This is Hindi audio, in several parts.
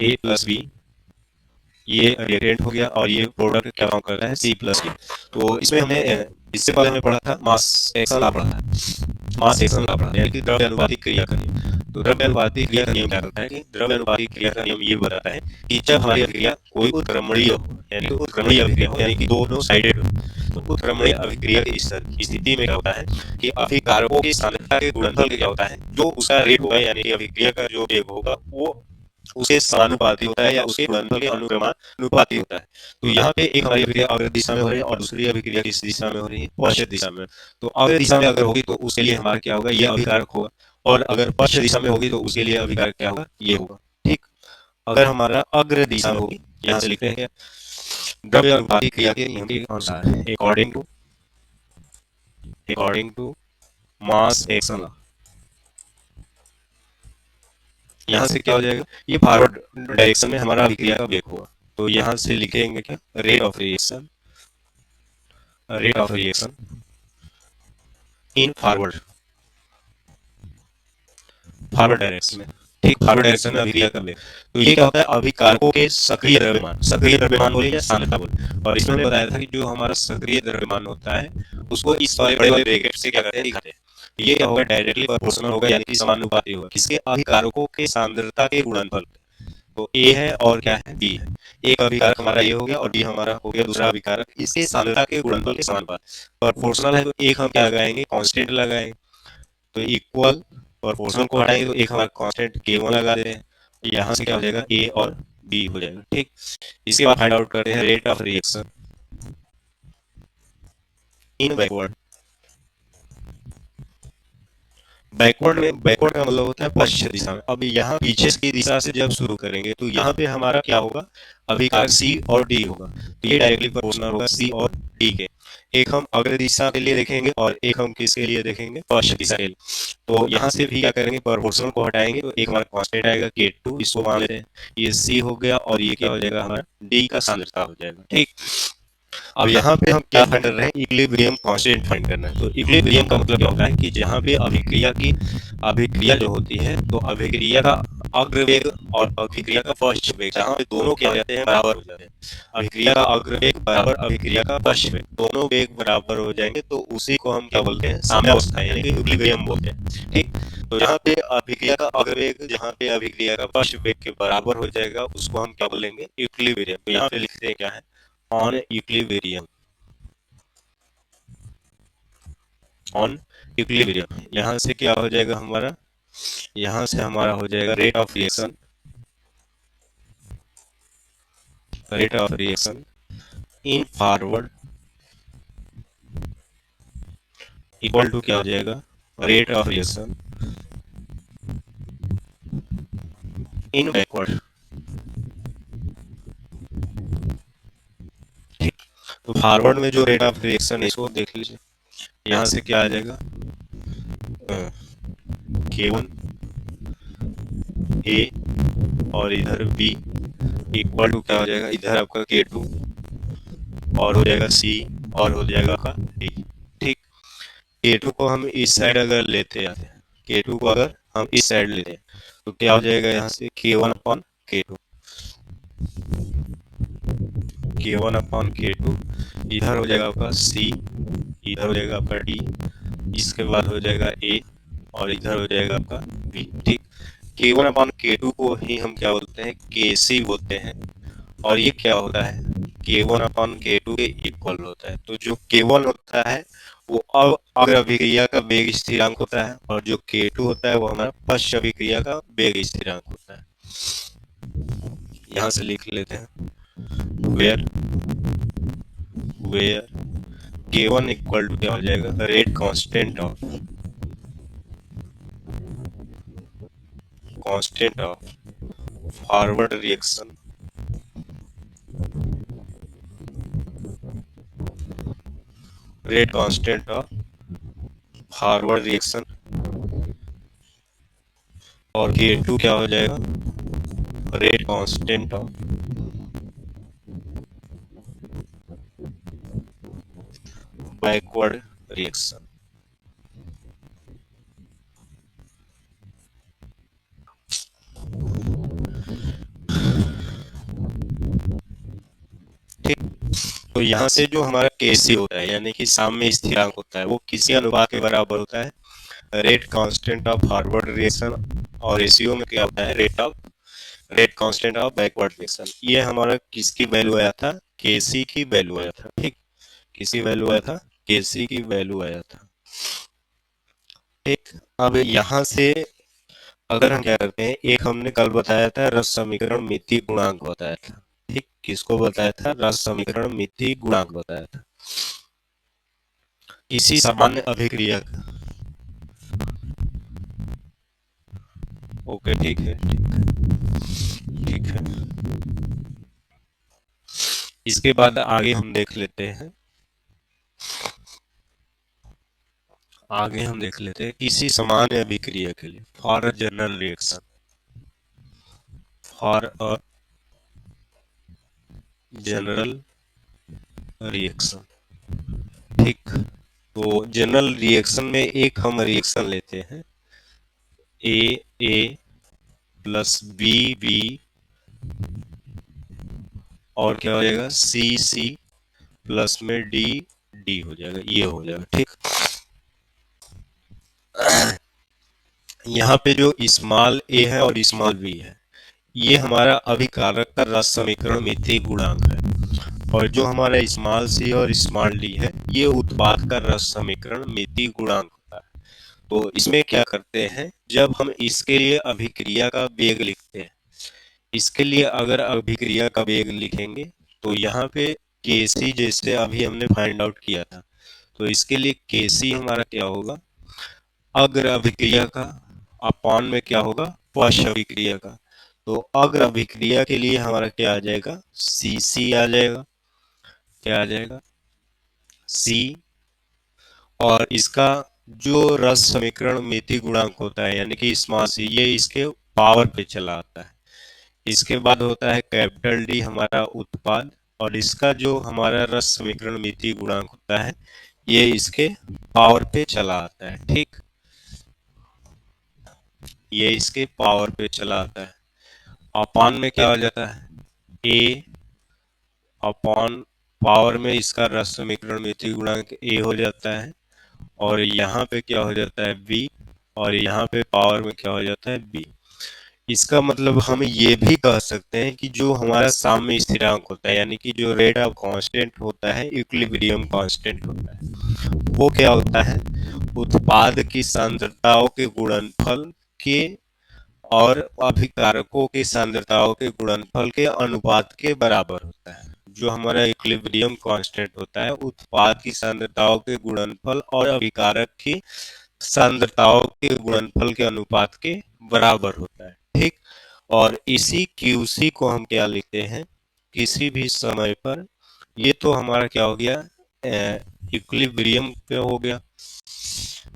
ए प्लस बी, ये रिएक्टेंट हो गया और ये प्रोडक्ट क्या काम करता है सी प्लस डी। तो इसमें हमने इससे पहले हमने पढ़ा था मास एक्शन लॉ पढ़ा था, मास एक्शन लॉ पढ़ा था, यानी कि द्रव्य अनुपातिक क्रिया का नियम। तो द्रव्य अनुपातिक क्रिया का नियम क्या करता है कि द्रव्य अनुपातिक क्रिया का नियम ये बताता है कि जब हमारी अभिक्रिया कोई उत्क्रमणीय हो, यानी कि उत्क्रमणीय अभिक्रिया हो, यानी कि दोनों साइडेड हो, तो उत्क्रमणीय अभिक्रिया की स्थिति में क्या होता है कि अभिकारकों की सांद्रता के गुणनफल क्या होता है, जो उसका रेट होगा, यानी कि अभिक्रिया का जो वेग होगा वो उसके समानुपाती होता है या उसके गुणनफल के अनुक्रमानुपाती होता है। तो यहाँ पे एक हमारी अभिक्रिया अग्र दिशा में हो रही है और दूसरी अभिक्रिया किस दिशा में हो रही है, पश्चिम दिशा में। तो अग्र दिशा में अगर होगी तो उसके लिए हमारा क्या होगा, ये अभिकारक होगा, और अगर पश्चिम दिशा में होगी तो उसके लिए अभिकारक क्या होगा, ये होगा। ठीक, अगर हमारा अग्र दिशा में होगी, यहाँ से लिखते हैं द्रव्य अनुपातिक क्रिया के नियम के अनुसार according to mass action law, यहाँ से क्या हो जाएगा, ये फॉरवर्ड डायरेक्शन में हमारा अभिक्रिया का वेग होगा। तो यहाँ से लिखेंगे क्या, rate of reaction in forward direction में। ठीक, फॉरवर्ड डायरेक्शन में अभिक्रिया का वेग। तो ये क्या होता है, अभिकारकों के सक्रिय द्रव्यमान बोले या सांद्रता बोले। और इसमें हमने बताया था कि जो हमारा सक्रिय द्रव्यमान होता है उसको इस वाले बड़े वाले ब्रैकेट से क्या करते हैं, दिखाते हैं। ये क्या होगा, डायरेक्टली प्रोपोर्शनल होगा, यानी कि समानुपाती होगा किसके, अभिकारकों के सांद्रता के गुणनफल। तो ए है और क्या है, बी है। एक अभिकारक हमारा ए हो गया और बी हमारा हो गया दूसरा अभिकारक, इसके सांद्रता के गुणनफल के समानुपात। प्रोपोर्शनल है तो एक हम क्या लगाएंगे, कांस्टेंट लगाएंगे। तो इक्वल, प्रोपोर्शनल को हटाएंगे तो एक हमारा कांस्टेंट k1 लगा देते हैं। यहाँ से क्या हो जाएगा, ए और बी हो जाएगा। ठीक, इसके बाद फाइंड आउट करते हैं rate of reaction in backward. Backward का मतलब होता है पश्चिम दिशा में। अब यहाँ पीछे की दिशा से जब शुरू करेंगे तो यहाँ पे हमारा क्या होगा, अभिकारक सी और डी होगा। तो ये डायरेक्टली प्रोपोर्शनल होगा सी और डी के। एक हम अग्र दिशा के लिए देखेंगे और एक हम किसके लिए देखेंगे, पश्चिम दिशा के लिए। तो यहाँ से भी क्या करेंगे, प्रोपोर्शनल को हटाएंगे तो एक हमारा कांस्टेंट आएगा K2, इसको मान लेते हैं। ये C हो गया और ये क्या हो जाएगा, हमारा D का सांद्रता हो जाएगा। ठीक, अब यहाँ पे हम क्या फाइंड कर रहे हैं, इक्विलिब्रियम कांस्टेंट फाइंड करना है। तो इक्विलिब्रियम का मतलब क्या होता है कि जहाँ पे अभिक्रिया जो होती है, तो अभिक्रिया का अग्रवेग और अभिक्रिया का पश्च वेग, जहाँ पे दोनों क्या हो जाते हैं, बराबर हो जाते हैं। अभिक्रिया का अग्रवेग बराबर अभिक्रिया का पश्च वेग, दोनों वेग बराबर हो जाएंगे तो उसी को हम क्या बोलते हैं, साम्यावस्था, यानी कि इक्विलिब्रियम बोलते हैं। ठीक, तो जहाँ पे अभिक्रिया का अग्रवेग जहाँ पे अभिक्रिया का पश्च वेग के बराबर हो जाएगा उसको हम क्या बोलेंगे, इक्विलिब्रियम। तो यहाँ पे लिखते हैं क्या है, ऑन इक्विलिब्रियम, ऑन इक्विलिब्रियम। यहाँ से क्या हो जाएगा हमारा, यहाँ से हमारा हो जाएगा rate of reaction in forward equal to क्या हो जाएगा, rate of reaction in backward. ठीक, तो फॉरवर्ड में जो रेट ऑफ रिएक्शन है इसको देख लीजिए। यहाँ से क्या आ जाएगा, K1 A और इधर B इक्वल टू क्या हो जाएगा, इधर आपका K2 और हो जाएगा C और हो जाएगा आपका D। ठीक, K2 को हम इस साइड अगर लेते आते हैं, K2 को अगर हम इस साइड लेते हैं तो क्या हो जाएगा, यहाँ से K1/K2, K1/K2, इधर हो जाएगा आपका C, इधर हो जाएगा आपका D, इसके बाद हो जाएगा A और इधर हो जाएगा आपका B। ठीक, K1/K2 को ही हम क्या बोलते हैं, KC बोलते हैं। और ये क्या होता है, K1/K2 के इक्वल होता है। तो जो K1 होता है वो अग्र अभिक्रिया का वेग स्थिरांक होता है और जो K2 होता है वो हमारा पश्च अभिक्रिया का वेग स्थिरांक होता है। यहाँ से लिख लेते हैं, वेयर K1 इक्वल टू क्या हो जाएगा, rate constant of forward reaction rate constant of forward reaction, और K2 क्या हो जाएगा, rate constant of backward reaction. तो यहाँ से जो हमारा केसी होता है यानी कि साम्य स्थिरांक होता है वो किसी अनुपात के बराबर होता है rate constant of forward reaction और रेशियो में क्या होता है rate constant of backward reaction. ये हमारा किसकी वैल्यू आया था, केसी की वैल्यू आया था। ठीक, किसकी वैल्यू आया था, केसी की वैल्यू आया था। ठीक, अब यहाँ से अगर हम क्या करते हैं, एक हमने कल बताया था रस समीकरण मिति गुणांक बताया था। ठीक, किसको बताया था, रस समीकरण मिति गुणांक बताया था। किसी सामान्य अभिक्रिया का, ओके ठीक है ठीक है ठीक है। इसके बाद आगे हम देख लेते हैं, आगे हम देख लेते हैं किसी सामान्य अभिक्रिया के लिए, for a general reaction, for a general reaction. ठीक, तो जनरल रिएक्शन में एक हम रिएक्शन लेते हैं ए प्लस बी और क्या हो जाएगा सी प्लस में डी हो जाएगा, ये हो जाएगा। ठीक, यहाँ पे जो स्मॉल ए है और स्मॉल बी है ये हमारा अभिकारक का रस समीकरण मिति गुणांक है, और जो हमारा स्मॉल सी और स्मॉल डी है ये उत्पाद का रस समीकरण मिति गुणांक होता है। तो इसमें क्या करते हैं, जब हम इसके लिए अभिक्रिया का वेग लिखते हैं, इसके लिए अगर अभिक्रिया का वेग लिखेंगे तो यहाँ पे केसी जैसे अभी हमने फाइंड आउट किया था, तो इसके लिए केसी हमारा क्या होगा, अग्र अभिक्रिया का अपॉन में क्या होगा पश्च अभिक्रिया का। तो अग्र अभिक्रिया के लिए हमारा क्या आ जाएगा, सी आ जाएगा, क्या आ जाएगा सी, और इसका जो रस समीकरण मिति गुणांक होता है यानी कि स्मॉल सी ये इसके पावर पे चला आता है। इसके बाद होता है कैपिटल डी हमारा उत्पाद, और इसका जो हमारा रस समीकरण मिति गुणांक होता है ये इसके पावर पे चला आता है। ठीक, ये इसके पावर पे चला आता है। अपॉन में क्या हो जाता है, ए अपॉन पावर में इसका रस समीकरण मिति गुणांक ए हो जाता है, और यहाँ पे क्या हो जाता है बी, और यहाँ पे पावर में क्या हो जाता है बी। इसका मतलब हम ये भी कह सकते हैं कि जो हमारा साम्य स्थिरांक होता है यानी कि जो रेट ऑफ कांस्टेंट होता है, इक्विलिब्रियम कांस्टेंट होता है, वो क्या होता है, उत्पाद की सांद्रताओं के गुणनफल के और अभिकारकों की सांद्रताओं के गुणनफल के अनुपात के बराबर होता है। जो हमारा इक्विलिब्रियम कांस्टेंट होता है उत्पाद की सांद्रताओं के गुणनफल और अभिकारक की सांद्रताओं के गुणनफल के अनुपात के बराबर होता है। ठीक, और इसी क्यूसी को हम क्या लिखते हैं, किसी भी समय पर, ये तो हमारा क्या हो गया इक्विलिब्रियम पे हो गया।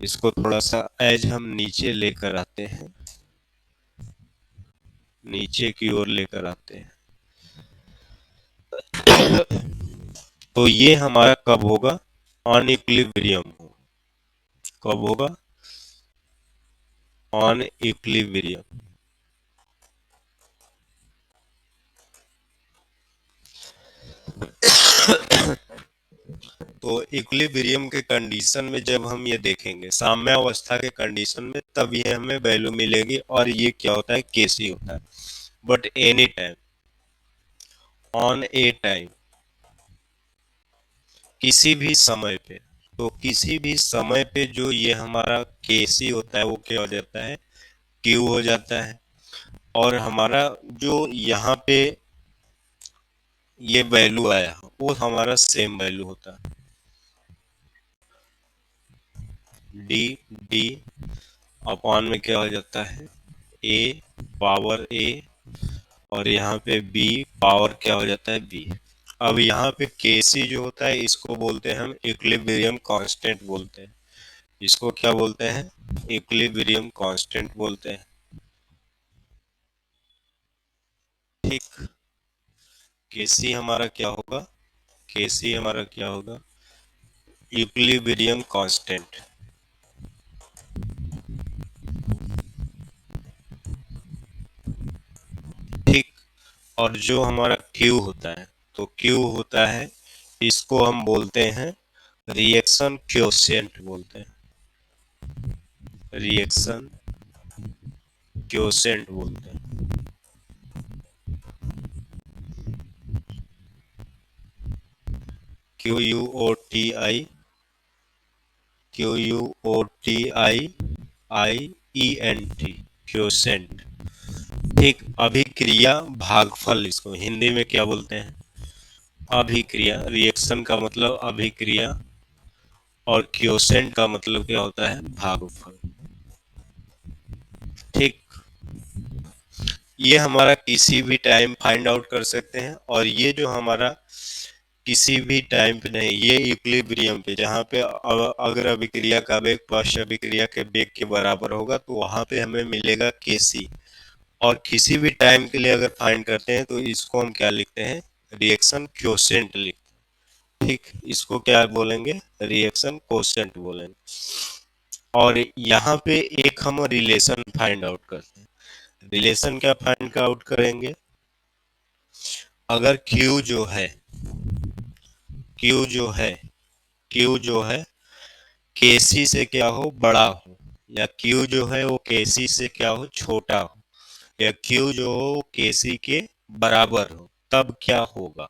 इसको थोड़ा सा एज हम नीचे लेकर आते हैं, नीचे की ओर लेकर आते हैं। तो ये हमारा कब होगा, ऑन इक्विलिब्रियम हो, कब होगा ऑन इक्विलिब्रियम। तो इक्विलिब्रियम के कंडीशन में जब हम ये देखेंगे साम्यावस्था के कंडीशन में, तब ये हमें वैल्यू मिलेगी, और ये क्या होता है केसी होता है। But any time, on A time, किसी भी समय पे, तो किसी भी समय पे जो ये हमारा केसी होता है वो क्या हो जाता है क्यू हो जाता है, और हमारा जो यहाँ पे ये वैल्यू आया वो हमारा सेम वैल्यू होता है डी डी अपॉन में क्या हो जाता है ए पावर ए, और यहाँ पे बी पावर क्या हो जाता है बी। अब यहाँ पे केसी जो होता है इसको बोलते हैं हम इक्विलिब्रियम कांस्टेंट बोलते हैं, इसको क्या बोलते हैं इक्विलिब्रियम कांस्टेंट बोलते हैं। ठीक, केसी हमारा क्या होगा, केसी हमारा क्या होगा इक्विलिब्रियम कांस्टेंट। ठीक, और जो हमारा क्यू होता है तो क्यू होता है इसको हम बोलते हैं रिएक्शन क्वोशिएंट बोलते हैं, रिएक्शन क्वोशिएंट बोलते हैं। QUOTIENT, quotient. ठीक, अभिक्रिया भागफल इसको हिंदी में क्या बोलते हैं? अभिक्रिया। रिएक्शन का मतलब अभिक्रिया और क्वोशिएंट का मतलब क्या होता है? भागफल। ठीक, ये हमारा किसी भी टाइम फाइंड आउट कर सकते हैं, और ये जो हमारा किसी भी टाइम पे नहीं, ये इक्विलिब्रियम पे, जहाँ पे अगर अभिक्रिया का वेग पश्च अभिक्रिया के वेग के बराबर होगा तो वहां पे हमें मिलेगा Kc। और किसी भी टाइम के लिए अगर फाइंड करते हैं तो इसको हम क्या लिखते हैं? रिएक्शन क्वोशिएंट लिखते हैं। ठीक, इसको क्या बोलेंगे? रिएक्शन क्वोशिएंट बोलेंगे। और यहाँ पे एक हम रिलेशन फाइंड आउट करते हैं। रिलेशन क्या फाइंड आउट करेंगे? अगर Q जो है, Q जो है, Q जो है Kc से क्या हो? बड़ा हो, या Q जो है वो Kc से क्या हो? छोटा हो, या Q जो हो वो Kc के बराबर हो, तब क्या होगा?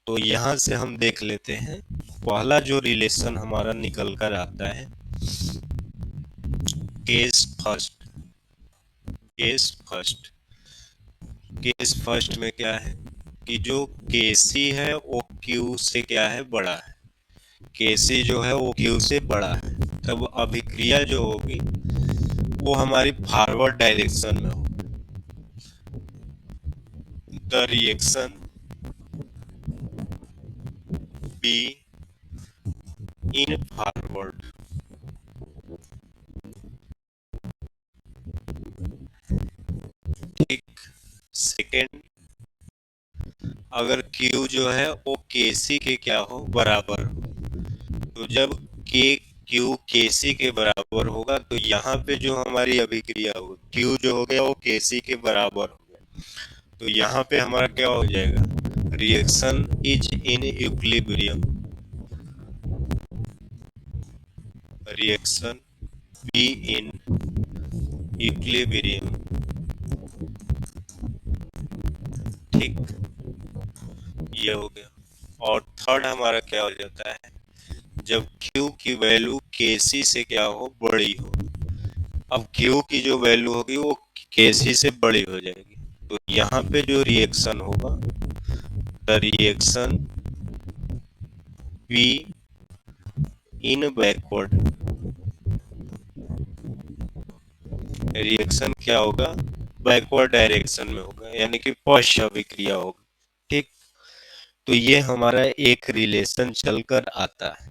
तो यहाँ से हम देख लेते हैं। पहला जो रिलेशन हमारा निकल कर आता है, case first. Case first, case first में क्या है कि जो Kc है वो Q से क्या है? बड़ा है। Kc जो है वो Q से बड़ा है, तब अभिक्रिया जो होगी वो हमारी फॉरवर्ड डायरेक्शन में होगी। The reaction be in forward. ठीक, सेकेंड, अगर Q जो है वो Kc के क्या हो? बराबर हो, तो जब Q Kc के बराबर होगा तो यहाँ पे जो हमारी अभिक्रिया होगी, Q जो हो गया वो Kc के बराबर हो गया, तो यहाँ पे हमारा क्या हो जाएगा? Reaction is in equilibrium. Reaction be in equilibrium. ठीक, ये हो गया। और थर्ड हमारा क्या हो जाता है? जब Q की वैल्यू Kc से क्या हो? बड़ी हो। अब Q की जो वैल्यू होगी वो Kc से बड़ी हो जाएगी, तो यहाँ पे जो रिएक्शन होगा, the reaction be in backward. Reaction क्या होगा? बैकवर्ड डायरेक्शन में होगा, यानी कि पश्च अभिक्रिया होगा। ठीक, तो ये हमारा एक रिलेशन चलकर आता है।